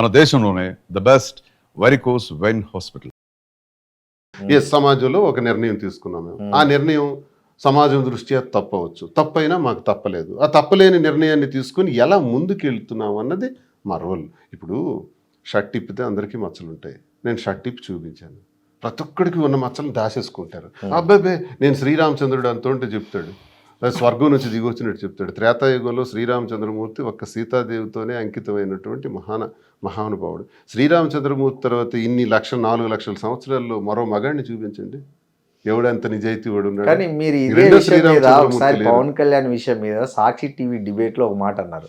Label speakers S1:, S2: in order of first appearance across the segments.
S1: మన దేశంలోనే the best varicose vein hospital.
S2: సమాజంలో ఒక నిర్ణయం తీసుకున్నాం మేము. ఆ నిర్ణయం సమాజం దృష్ట్యా తప్పవచ్చు, తప్పైనా మాకు తప్పలేదు. ఆ తప్పలేని నిర్ణయాన్ని తీసుకుని ఎలా ముందుకు వెళ్తున్నాం అన్నది మా రోల్. ఇప్పుడు షర్ట్ ఇప్పితే అందరికీ మచ్చలు ఉంటాయి. నేను షర్ట్ ఇప్పి చూపించాను, ప్రతి ఒక్కడికి ఉన్న మచ్చలను దాచేసుకుంటారు. అబ్బాయి నేను శ్రీరామచంద్రుడు అంతుంటే చెప్తాడు, స్వర్గం నుంచి దిగొచ్చినట్టు చెప్తాడు. త్రేతాయుగంలో శ్రీరామచంద్రమూర్తి ఒక్క సీతాదేవితోనే అంకితమైనటువంటి మహానుభావుడు. శ్రీరామచంద్రమూర్తి తర్వాత ఇన్ని 4 లక్షల సంవత్సరాల్లో మరో మగాడిని చూపించండి, ఎవడంత నిజాయితీ వాడు ఉన్నాడు.
S3: కానీ మీరు ఇదే విషయం మీద ఒకసారి పవన్ కళ్యాణ్ విషయం మీద సాక్షి టీవీ డిబేట్ లో ఒక మాట అన్నారు.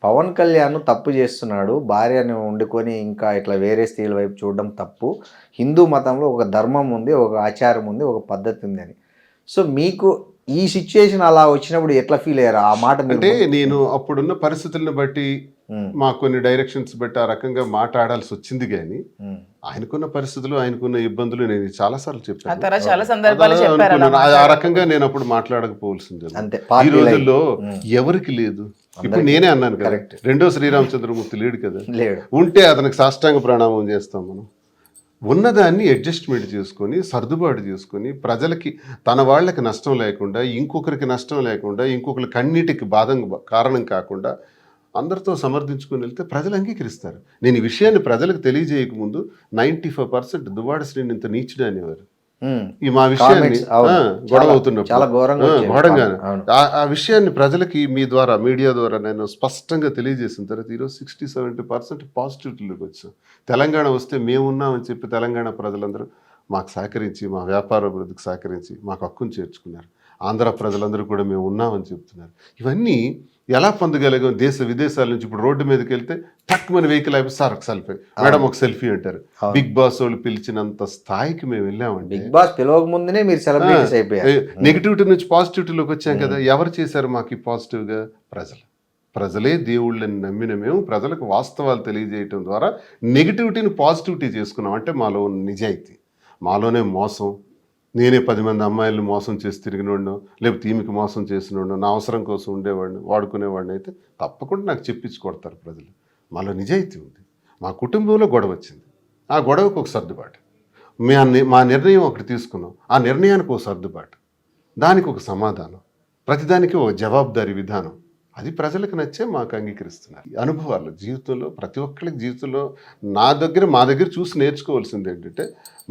S3: పవన్ కళ్యాణ్ తప్పు చేస్తున్నాడు, భార్యని వండుకొని ఇంకా ఇట్లా వేరే స్త్రీల వైపు చూడడం తప్పు. హిందూ మతంలో ఒక ధర్మం ఉంది, ఒక ఆచారం ఉంది, ఒక పద్ధతి ఉంది అని. సో మీకు ఈ సిచ్యుయేషన్ అలా వచ్చినప్పుడు ఎట్లా ఫీల్ అయ్యారు? ఆ మాట
S2: అంటే నేను అప్పుడున్న పరిస్థితులను బట్టి మా కొన్ని డైరెక్షన్స్ బట్టి ఆ రకంగా మాట్లాడాల్సి వచ్చింది. కానీ ఆయనకున్న పరిస్థితులు, ఆయనకున్న ఇబ్బందులు నేను చాలాసార్లు చెప్పాను. ఆ రకంగా నేను అప్పుడు మాట్లాడకపోవాల్సింది. ఈ రోజుల్లో ఎవరికి లేదు. ఇప్పుడు నేనే అన్నాను కదా, రెండో శ్రీరామచంద్రమూర్తి లేడు కదా, ఉంటే అతనికి సాష్టాంగ ప్రణామం చేస్తాం. మనం ఉన్నదాన్ని అడ్జస్ట్మెంట్ చేసుకొని సర్దుబాటు చేసుకొని ప్రజలకి, తన వాళ్ళకి నష్టం లేకుండా, ఇంకొకరికి నష్టం లేకుండా, ఇంకొకరి కన్నీటికి కారణం కాకుండా అందరితో సమర్థించుకొని వెళ్తే ప్రజలు అంగీకరిస్తారు. నేను ఈ విషయాన్ని ప్రజలకు తెలియజేయకముందు 95% దువ్వాడ శ్రీని ఇంత నీచుడు అనేవారు. ఈ మా విషయాన్ని గొడవ అవుతున్నప్పుడు ఘోరంగా ఆ విషయాన్ని ప్రజలకి మీ ద్వారా, మీడియా ద్వారా నేను స్పష్టంగా తెలియజేసిన తర్వాత ఈరోజు 60-70% పాజిటివిటీలోకి వచ్చాం. తెలంగాణ వస్తే మేమున్నామని చెప్పి తెలంగాణ ప్రజలందరూ మాకు సహకరించి, మా వ్యాపార అభివృద్ధికి సహకరించి మాకు హక్కును చేర్చుకున్నారు. ఆంధ్ర ప్రజలందరూ కూడా మేము ఉన్నామని చెప్తున్నారు. ఇవన్నీ ఎలా పొందగలిగాం? దేశ విదేశాల నుంచి ఇప్పుడు రోడ్డు మీదకి వెళ్తే టక్ మన వెహికల్ అయిపోయి సార్ ఒక సెల్ఫీ, మేడం ఒక సెల్ఫీ అంటారు. బిగ్ బాస్ వాళ్ళు పిలిచినంత స్థాయికి మేము వెళ్ళామండి.
S3: బిగ్ బాస్ పిలవక ముందునే మీరు సెలబ్రిటీస్ అయిపోయారు.
S2: నెగిటివిటీ నుంచి పాజిటివిటీలోకి వచ్చాం కదా. ఎవరు చేశారు మాకు ఈ పాజిటివ్గా? ప్రజలే దేవుళ్ళని నమ్మిన మేము ప్రజలకు వాస్తవాలు తెలియజేయటం ద్వారా నెగిటివిటీని పాజిటివిటీ చేసుకున్నాం. అంటే మాలో ఉన్న నిజాయితీ, మాలోనే మోసం. నేనే 10 మంది అమ్మాయిలను మోసం చేసి తిరిగినోడినో, లేకపోతే ఈమెకి మోసం చేసినోడినో, నా అవసరం కోసం ఉండేవాడిని, వాడుకునేవాడిని అయితే తప్పకుండా నాకు చెప్పించి కొడతారు ప్రజలు. మాలో నిజాయితీ ఉంది. మా కుటుంబంలో గొడవ వచ్చింది, ఆ గొడవకు ఒక సర్దుబాటు. మా నిర్ణయం ఒకటి తీసుకున్నాం, ఆ నిర్ణయానికి ఒక సర్దుబాటు, దానికి ఒక సమాధానం, ప్రతిదానికి ఒక జవాబుదారీ విధానం. అది ప్రజలకు నచ్చే మాకు అంగీకరిస్తున్నారు. అనుభవాలు జీవితంలో, ప్రతి ఒక్కరికి జీవితంలో మా దగ్గర చూసి నేర్చుకోవాల్సింది ఏంటంటే,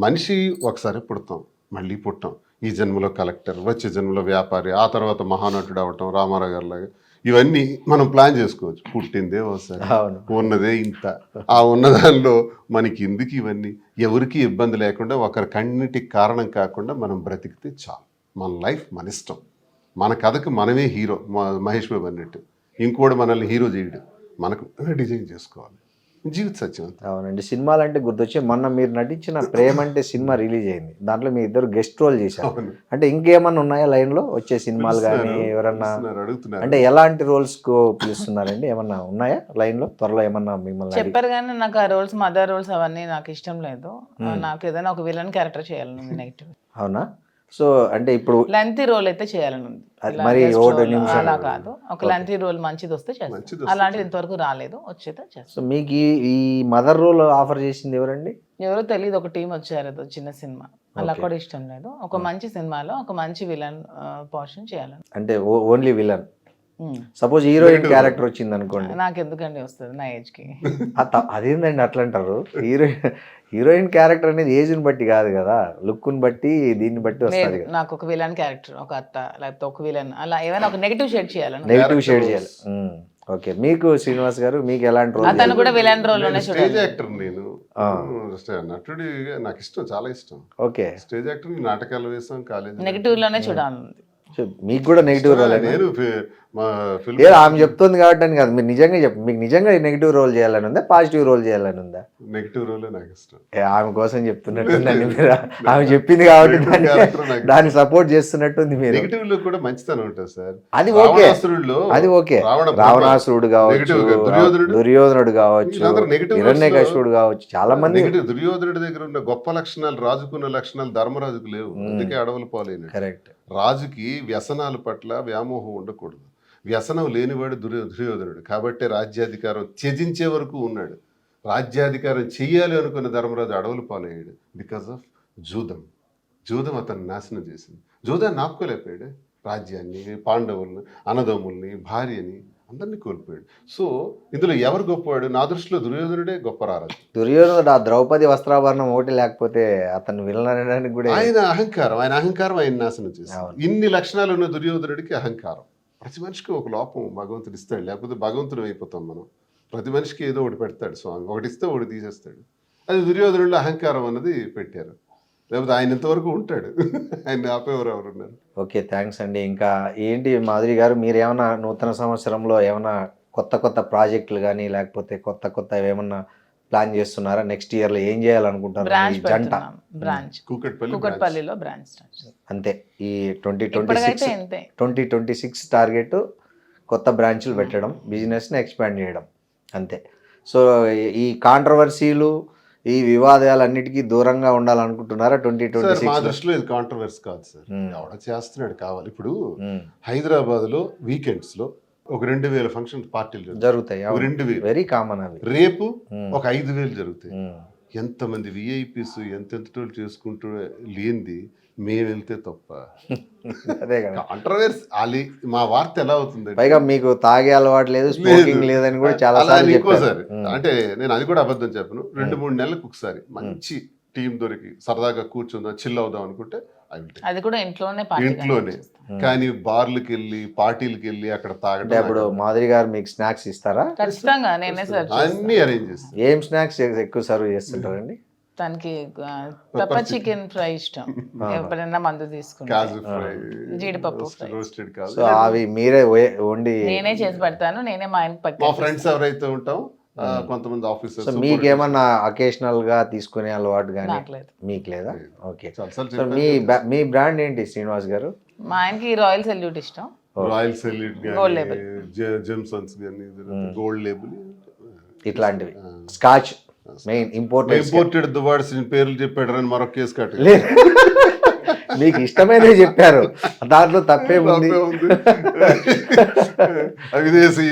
S2: మనిషి ఒకసారి పుడతాం, మళ్ళీ పుట్టాం. ఈ జన్మలో కలెక్టర్, వచ్చే జన్మలో వ్యాపారి, ఆ తర్వాత మహానటుడు అవటం, రామారావు గారి లాగా. ఇవన్నీ మనం ప్లాన్ చేసుకోవచ్చు. పుట్టిందే ఒకసారి, ఉన్నదే ఇంత. ఆ ఉన్నదానిలో మనకి ఎందుకు ఇవన్నీ? ఎవరికి ఇబ్బంది లేకుండా, ఒకరి కన్నిటికి కారణం కాకుండా మనం బ్రతికితే చాలు. మన లైఫ్ మన ఇష్టం, మన కథకు మనమే హీరో. మహేష్ బాబు అన్నట్టు ఇంకోటి మనల్ని హీరో చేయడు, మనకు డిజైన్ చేసుకోవాలి. జీవిత సత్యం.
S3: అవునండి. సినిమాలు అంటే గుర్తొచ్చి మొన్న మీరు నటించిన ప్రేమ అంటే సినిమా రిలీజ్ అయింది. దాంట్లో మీ ఇద్దరు గెస్ట్ రోల్ చేశారు. అంటే ఇంకేమన్నా ఉన్నాయా లైన్లో వచ్చే సినిమాలు కానీ ఎవరన్నా? అంటే ఎలాంటి రోల్స్ కు పిలుస్తున్నారండి? ఏమన్నా ఉన్నాయా లైన్లో? త్వరలో ఏమన్నా మిమ్మల్ని
S4: చెప్పారు కానీ నాకు ఆ రోల్స్, మదర్ రోల్స్ అవన్నీ నాకు ఇష్టం లేదు. నాకు ఏదైనా ఒక విలన్ క్యారెక్టర్ చేయాలని నెగిటివ్.
S3: అవునా? సో అంటే ఇప్పుడు
S4: లెంతీ రోల్ అయితే చేయాలని ఉంది.
S3: మరి
S4: అలా కాదు, ఒక లెంతీ రోల్ మంచిది వస్తే చేస్తాను. అలాంటిది ఇంతవరకు రాలేదు, వచ్చేదే చేస్తాను.
S3: సో మీకు ఈ మదర్ రోల్ ఆఫర్ చేసింది ఎవరండి?
S4: ఎవరో తెలియదు, ఒక టీం వచ్చారు, ఏదో చిన్న సినిమా. అలా కూడా ఇష్టం లేదు. ఒక మంచి సినిమాలో ఒక మంచి విలన్ పోర్షన్ చేయాలని.
S3: అంటే only villain. Suppose heroine character వచ్చింది అనుకోండి,
S4: నాకు ఎందుకండి వస్తుంది నా ఏజ్ కి.
S3: అదేందండి అట్లా అంటారు? హీరోయిన్ క్యారెక్టర్ అనేది ఏజ్ ని బట్టి కాదు కదా, లుక్ ని బట్టి, దీన్ని బట్టి వస్తుంది.
S4: నాకు ఒక విలన్ క్యారెక్టర్, ఒక అత్త లేకపోతే ఒక విలన్, అలా ఏమైనా ఒక నెగిటివ్ షేడ్ చేయాలని.
S3: నెగిటివ్ షేడ్ చేయాలి. ఓకే. మీకు శ్రీనివాస్ గారు, మీకు ఎలాంటి రోల్?
S4: అతను కూడా విలన్ రోల్ లోనే.
S2: స్టేజ్ యాక్టర్ నేను, నటుడి నాకు ఇష్టం, చాలా ఇష్టం.
S3: ఓకే.
S2: స్టేజ్ యాక్టర్, నాటకాలు వేసాం, కాలేజ్
S4: నెగిటివ్ లోనే చూడాలి.
S3: మీకు కూడా నెగిటివ్ రోల్? ఆమె చెప్తుంది కాబట్టి అని కాదు, మీరు నిజంగా మీకు నిజంగా నెగిటివ్ రోల్ చేయాలని ఉందా, పాజిటివ్ రోల్ చేయాలని ఉందా?
S2: నెగిటివ్ రోల్ నాకు ఇష్టం.
S3: ఆమె కోసం చెప్తున్నట్టుందండి మీరు. ఆమె చెప్పింది కాబట్టి దాన్ని సపోర్ట్ చేస్తున్నట్టుంది మీరు.
S2: నెగిటివ్ లో కూడా మంచితనం ఉంటుంది సార్.
S3: అది ఓకే, అది ఓకే. రావణాసురుడు కావచ్చు, దుర్యోధనుడు కావచ్చు, హిరణ్యకశిపుడు కావచ్చు, చాలా మంది.
S2: దుర్యోధనుడి దగ్గర ఉన్న గొప్ప లక్షణాలు, రాజుకున్న లక్షణాలు ధర్మరాజుకు లేవు, అందుకే అడవులు పాలైన.
S3: కరెక్ట్.
S2: రాజుకి వ్యసనాల పట్ల వ్యామోహం ఉండకూడదు. వ్యసనం లేనివాడు దుర్యోధనుడు, కాబట్టి రాజ్యాధికారం త్యజించే వరకు ఉన్నాడు. రాజ్యాధికారం చెయ్యాలి అనుకున్న ధర్మరాజు అడవులు పాలయ్యాడు బికాస్ ఆఫ్ జూదం. జూదం అతన్ని నాశనం చేసింది. జూదాన్ని ఆపుకోలేకపోయాడు. రాజ్యాన్ని, పాండవుల్ని, అన్నదమ్ముల్ని, భార్యని అందరినీ కోల్పోయాడు. సో ఇందులో ఎవరు గొప్పవాడు? నా దృష్టిలో దుర్యోధనుడే గొప్ప రారాజు.
S3: దుర్యోధనుడు ఆ ద్రౌపది వస్త్రాభరణం ఒకటి లేకపోతే అతను విలనడానికి కూడా
S2: ఆయన అహంకారం ఆయన నాశనం చేశాడు. ఇన్ని లక్షణాలు ఉన్న దుర్యోధనుడికి అహంకారం. ప్రతి మనిషికి ఒక లోపం భగవంతుడు ఇస్తాడు, లేకపోతే భగవంతుడు అయిపోతాం మనం. ప్రతి మనిషికి ఏదో ఒకటి పెడతాడు స్వామి, ఒకటి ఇస్తే ఒకటి తీసేస్తాడు. అది దుర్యోధనుడిలో అహంకారం అన్నది పెట్టారు. లేకపోతే ఆయన ఇంతవరకు ఉంటాడు, ఆయన ఆపేవారు ఎవరు ఉన్నారు.
S3: ఓకే, థ్యాంక్స్ అండి. ఇంకా ఏంటి మాధురి గారు, మీరు ఏమైనా నూతన సంవత్సరంలో ఏమైనా కొత్త ప్రాజెక్టులు కానీ లేకపోతే కొత్త ఏమన్నా ప్లాన్ చేస్తున్నారా? నెక్స్ట్ ఇయర్లో ఏం చేయాలనుకుంటారు?
S4: బ్రాంచ్
S3: జంట
S4: బ్రాంచ్ కూకట్పల్లిలో బ్రాంచ్
S3: అంతే. ఈ 2026 టార్గెట్ కొత్త బ్రాంచ్లు పెట్టడం, బిజినెస్ని ఎక్స్పాండ్ చేయడం అంతే. సో ఈ కాంట్రవర్సీలు, ఈ వివాదాలన్నిటికీ దూరంగా ఉండాలనుకుంటున్నారా 2026?
S2: మా దృష్టిలో ఇది కాంట్రవర్సీ కాదు సార్, ఎవడ చేస్తున్నాడు కావాలి. ఇప్పుడు హైదరాబాద్ లో వీకెండ్స్ లో ఒక 2000 ఫంక్షన్ పార్టీలు
S3: జరుగుతాయి.
S2: 2000
S3: వెరీ కామన్ అవి.
S2: రేపు ఒక 5000 జరుగుతాయి. ఎంతమంది విఐపీస్ ఎంతెంతటోళ్ళు చేసుకుంటూ లేనిది మేము వెళ్తే తప్ప.
S3: అదే కదా
S2: కాంట్రవర్సీ. మా వార్త ఎలా అవుతుంది?
S3: పైగా మీకు తాగే అలవాటు లేదు, స్మోకింగ్ లేదని కూడా చాలా
S2: ఇంకోసారి అంటే నేను అది కూడా అబద్ధం చెప్పను. 2-3 నెలలకు ఒకసారి మంచి టీం దొరికి సరదాగా కూర్చుందాం, చిల్ అవుదాం అనుకుంటే
S4: అది కూడా ఇంట్లోనే.
S2: కానీ బార్లకి వెళ్ళి పార్టీలకి వెళ్ళి అక్కడ తాగడం.
S3: ఇప్పుడు మాధురి గారు మీకు స్నాక్స్ ఇస్తారా?
S4: ఖచ్చితంగా నేనే సర్వ్
S2: అన్ని అరేంజ్ చేస్తాను.
S3: ఏం స్నాక్స్ ఎక్కువ సర్వ్ చేస్తుంటారండి?
S4: తనకి పెప్పర్ చికెన్ ఫ్రై ఇష్టం. ఎప్పుడైనా మందు తీసుకుంటా, జీడిపప్పు ఫ్రై.
S3: సో అవి మీరే వండి
S4: నేనే చేసి పెడతాను. నేనే మా ఆయన
S2: మా ఫ్రెండ్స్ ఎవరైతే ఉంటాం కొంతమంది ఆఫీసర్స్.
S3: మీకేమన్నా అకేషనల్ గా తీసుకునే అలవాటు కానీ మీకు లేదా? ఓకే. మీ బ్రాండ్ ఏంటి శ్రీనివాస్ గారు?
S4: మా ఆయనకి రాయల్ సెల్యూట్ ఇష్టం.
S2: రాయల్ సెల్యూట్, జెమ్సన్స్ కానీ, గోల్డ్ లేబుల్
S3: ఇట్లాంటివి. స్కాచ్ మెయిన్
S2: ఇంపోర్టెడ్ దువాడ్స్ పేర్లు చెప్పాడు అని మరొక కేసు కట్ట.
S3: మీకు ఇష్టమైనవి చెప్పారు, దాంట్లో తప్పే ఉంది.
S2: విదేశీ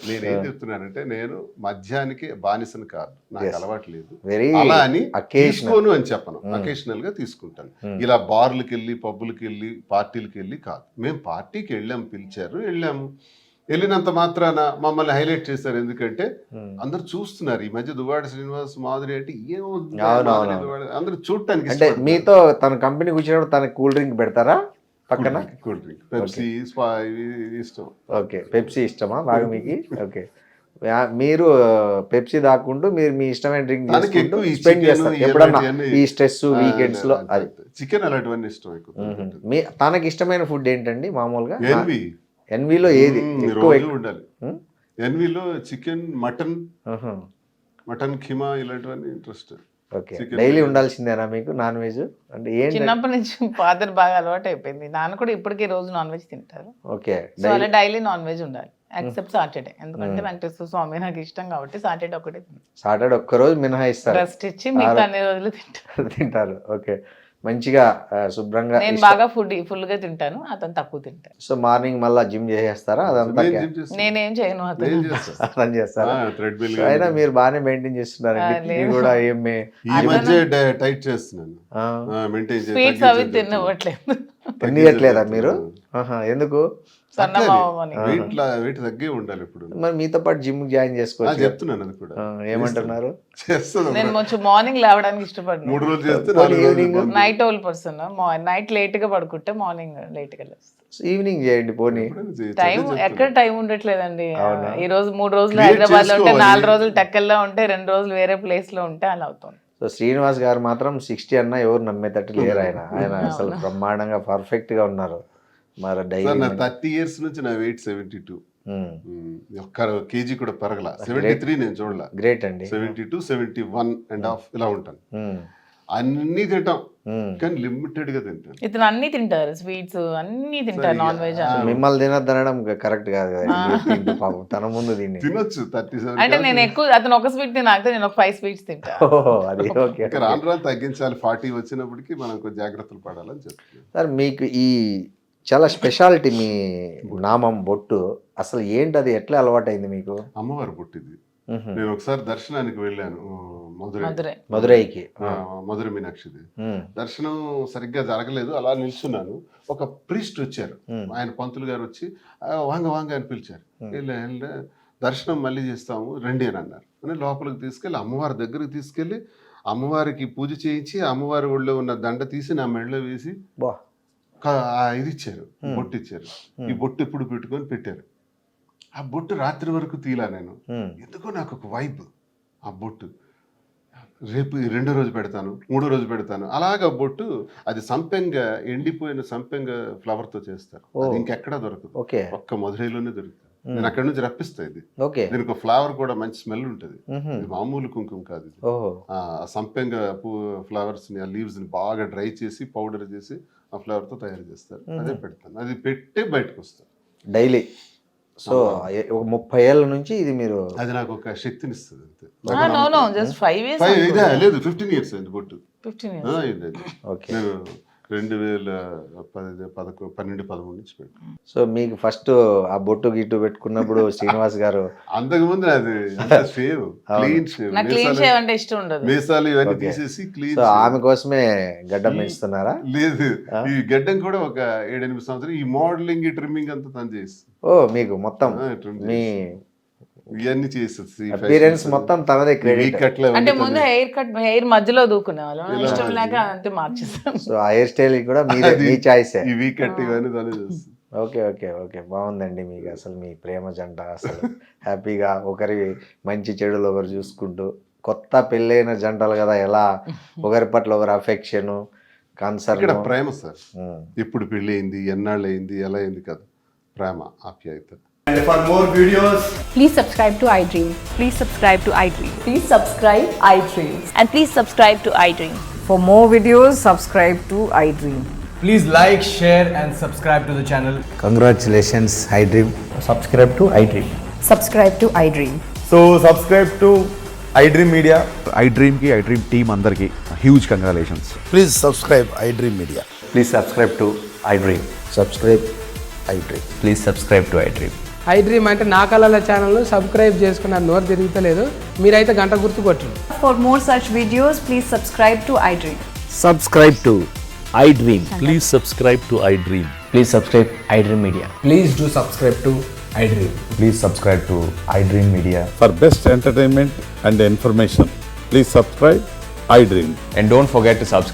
S2: నేనేం చెప్తున్నానంటే, నేను మద్యానికి బానిసను కాదు, నాకు అలవాటు లేదు. అలా అని తీసుకోను అని చెప్పను, అకేషనల్ గా తీసుకుంటాను. ఇలా బార్లకి వెళ్ళి, పబ్బులకి వెళ్ళి, పార్టీలకి వెళ్ళి కాదు. మేము పార్టీకి వెళ్ళాము, పిలిచారు, వెళ్ళాము. వెళ్ళినంత మాత్రాన మమ్మల్ని హైలైట్ చేశారు. ఎందుకంటే అందరు చూస్తున్నారు ఈ మధ్య దువ్వాడ శ్రీనివాస్, మాధురి అంటే ఏమవుతుంది అందరూ చూడటానికి.
S3: అంటే మీతో తన కంపెనీకి వచ్చినప్పుడు తన కూల్ డ్రింక్ పెడతారా పక్కన?
S2: కూల్ డ్రింక్, పెప్సీ ఇష్టం.
S3: ఓకే, పెప్సీ ఇష్టమా బాగా మీకు? ఓకే, మీరు పెప్సీ దాక్కుంటూ మీరు మీ ఇష్టమైన డ్రింక్ స్పెండ్ చేస్తారు ఎప్పుడన్నా ఈ స్ట్రెస్ వీకెండ్స్ లో? అది
S2: చికెన్ అలాంటివన్నీ ఇష్టం ఎక్కువ.
S3: తనకి ఇష్టమైన ఫుడ్ ఏంటండి మామూలుగా?
S2: ఎన్వీలో ఏది ఎక్కువ ఉండాలి? ఎన్వీలో చికెన్, మటన్ ఖీమా ఇలాంటివన్నీ ఇంట్రెస్ట్.
S3: ఓకే, డైలీ ఉండాల్సిందేనా మీకు నాన్ వెజ్? అంటే ఏంటి?
S4: చిన్నప్పటి నుంచి ఫాదర్ బాగా అలవాటు అయిపోయింది. నాన్న కూడా ఇప్పటికీ రోజు నాన్ వెజ్ తింటారు.
S3: ఓకే,
S4: డైలీ నాన్ వెజ్ ఉండాలి ఎక్సెప్ట్ సాటర్డే. ఎందుకంటే వెంకటేశ్వర స్వామి నాకు ఇష్టం కాబట్టి సాటర్డే ఒకటే.
S3: సాటర్డే ఒక్కరోజు మినహాయిస్తారు,
S4: రెస్ట్ ఇచ్చి మిగతా అన్ని రోజులు
S3: తింటారు. ఓకే, మంచిగా శుభ్రంగా.
S4: నేను బాగా ఫుల్ గా తింటాను, అతను తక్కువ తింటాను.
S3: సో మార్నింగ్ మళ్ళీ జిమ్ చేసేస్తారా? అదంతా
S4: నేనేం చేయను,
S3: అతను చేస్తారా? అయినా మీరు బాగానే మెయింటైన్ చేస్తున్నారండి కూడా.
S2: టైట్ చేస్తున్నాను,
S4: స్వీట్స్ అవి
S3: తినట్లేదా మీరు? ఎందుకు?
S2: వెయిట్ తగ్గే ఉండాలి. ఇప్పుడు
S3: మరి మీతో పాటు జిమ్ జాయిన్ చేసుకోవచ్చు
S2: చెప్తున్నాను. అది కూడా
S3: ఏమంటున్నారు?
S4: నేను కొంచెం మార్నింగ్ లేవడానికి ఇష్టపడను.
S2: 3 రోజులు చేస్తే
S4: night owl person. Night late గా పడుకుంటే మార్నింగ్ లేట్ గా లేస్తాను.
S3: ఈవినింగ్ చేయండి పోనీ.
S4: టైం ఎక్కడ టైం ఉండట్లేదండి. ఈ రోజు 3 రోజులు హైదరాబాద్ లో ఉంటే, 4 రోజులు టెక్కల్లో ఉంటే, 2 రోజులు వేరే ప్లేస్ లో ఉంటే అలా అవుతుంది.
S3: సో శ్రీనివాస్ గారు మాత్రం 60 అన్నా ఎవరు నమ్మేటట్టు లేరు. ఆయన అసలు బ్రహ్మాండంగా పర్ఫెక్ట్ గా ఉన్నారు. మరి
S2: 30 years నుంచి నా వెయిట్ 72. ఒక్క కేజీ కూడా పెరగల. 73 నేను చూడలే.
S3: గ్రేట్ అండి.
S2: 72, 71.5 ఇలా ఉంటాను. అన్ని తింటాం కానీ లిమిటెడ్ గా తింటాను.
S4: ఇతను అన్ని తింటారు, స్వీట్స్ అన్ని తింటారు, నాన్ వెజ్.
S3: మిమ్మల్ని తినద్దనడం కరెక్ట్ కాదు కదా పాపం. తన ముందు దీన్ని
S2: తినొచ్చు. 37
S4: అంటే నేను ఎక్కువ, అతను ఒక స్వీట్ తినాక నేను ఒక 5 స్వీట్స్ తింటాను.
S3: అది ఓకే.
S2: రాను తగ్గించాలి. 40 వచ్చినప్పటికీ మనం కొంచెం జాగ్రత్తలు పడాలని చెప్తాను.
S3: సార్ మీకు ఈ చాలా స్పెషాలిటీ మీ నామం బొట్టు అసలు ఏంటి? అది ఎట్లా అలవాటు అయింది మీకు?
S2: అమ్మవారి బొట్టు ఇది. నేను ఒకసారి దర్శనానికి వెళ్ళాను
S3: మదురైకి.
S2: మధుర మీనాక్షిది. దర్శనం సరిగ్గా జరగలేదు, అలా నిల్చున్నాను. ఒక ప్రీస్ట్ వచ్చారు, ఆయన పంతులు గారు వచ్చి వాంగ వాంగ అని పిలిచారు. వెళ్ళా దర్శనం మళ్ళీ చేస్తాము రండి అని అన్నారు. అని లోపలికి తీసుకెళ్ళి అమ్మవారి దగ్గరికి తీసుకెళ్ళి అమ్మవారికి పూజ చేయించి అమ్మవారి ఒళ్ళో ఉన్న దండ తీసి నా మెడలో వేసి ఇది ఇచ్చారు, బొట్టు ఇచ్చారు. ఈ బొట్టు ఎప్పుడు పెట్టుకొని పెట్టారు. ఆ బొట్టు రాత్రి వరకు తీలా నేను. ఎందుకో నాకు ఒక వైబ్, ఆ బొట్టు రేపు 2వ రోజు పెడతాను, 3వ రోజు పెడతాను. అలాగా బొట్టు అది సంపెంగ, ఎండిపోయిన సంపెంగ ఫ్లవర్ తో చేస్తారు. అది ఇంకెక్కడా దొరకదు, ఒక్క మధురైలోనే దొరుకుతుంది. నేను అక్కడి నుంచి రప్పిస్తా. ఇది దీనికి ఫ్లవర్ కూడా మంచి స్మెల్ ఉంటుంది. ఇది మామూలు కుంకుమ కాదు, ఇది ఆ సంపెంగ ఫ్లవర్స్ ని, ఆ లీవ్స్ ని బాగా డ్రై చేసి పౌడర్ చేసి ఆ ఫ్లవర్ తో తయారు చేస్తారు. అదే పెడతాను, అది పెట్టి బయటకు వస్తాను
S3: డైలీ. సో 30 ఏళ్ళ నుంచి ఇది మీరు,
S2: అది నాకు ఒక శక్తిని ఇస్తుంది అంతే. లేదు 15 ఇయర్స్ అయింది బొట్టు.
S4: 15
S2: నేను 2012-13 నుంచి పెట్టాను.
S3: సో మీకు ఫస్ట్ ఆ బొట్టు గిట్టు పెట్టుకున్నప్పుడు శ్రీనివాస్ గారు
S2: అంతకుముందు అది షేవ్, క్లీన్ షేవ్,
S4: అంటే ఇష్టం ఉండదు,
S2: మీసాలు ఇవన్నీ తీసేసి క్లీన్.
S3: సో ఆమె కోసమే గడ్డం పెంచుతున్నారా?
S2: లేదు, ఈ గడ్డం కూడా ఒక 7-8 సంవత్సరాలు ఈ మోడలింగ్, ఈ ట్రిమ్మింగ్ అంతా తను చేసి.
S3: మీకు మొత్తం మీ
S2: ఇవన్నీ చేసేసి
S3: అపియరెన్స్ మొత్తం తనదే క్రెడిట్.
S4: అంటే ముందు హెయిర్ మధ్యలో దూకునే వాళ్ళం, ఇష్టం లేక అంతే మార్చేస్తాం.
S3: సో ఆ హెయిర్ స్టైల్ కూడా మీ చాయిస్.
S2: ఈ వీక్ కట్ ఇవన్నీ తనే చేస్తుంది.
S3: ఓకే ఓకే ఓకే, బాగుందండి. మీకు అసలు మీ ప్రేమ జంట అసలు హ్యాపీగా ఒకరి మంచి చెడులు ఒకరు చూసుకుంటూ, కొత్త పెళ్ళైన జంటలు కదా, ఎలా ఒకరి పట్ల ఒకరు అఫెక్షన్, కన్సర్న్.
S2: ఇక్కడ ప్రేమ సార్, ఎప్పుడు పెళ్ళి అయింది, ఎన్నాళ్ళు అయింది, ఎలా అయింది కదా, ప్రేమ, ఆప్యాయత.
S5: And for more videos,
S6: please subscribe to iDream.
S7: Please subscribe to iDream.
S6: Please subscribe iDream.
S7: And please subscribe to iDream.
S6: For more videos, subscribe to iDream.
S5: please like, share and subscribe to the channel.
S3: Congratulations iDream.
S5: Subscribe to iDream.
S6: Subscribe to iDream.
S5: So subscribe to iDream Media.
S1: iDream కి iDream team అందరికి huge congratulations.
S8: Please subscribe iDream Media.
S5: Please subscribe to iDream.
S8: Subscribe iDream.
S5: Please subscribe to iDream.
S9: iDream అంటే నా కళల ఛానల్ను subscribe చేసుకున్న నోరు తిరుగుతలేదు, మీరైతే గంట గుర్తు కొట్టండి.
S6: For more such videos, please subscribe to iDream.
S10: Subscribe to iDream. Please subscribe to iDream.
S5: Please subscribe iDream Media.
S9: Please do subscribe to iDream.
S5: Please subscribe to iDream Media.
S8: For best entertainment and information, please subscribe iDream.
S5: And don't forget to subscribe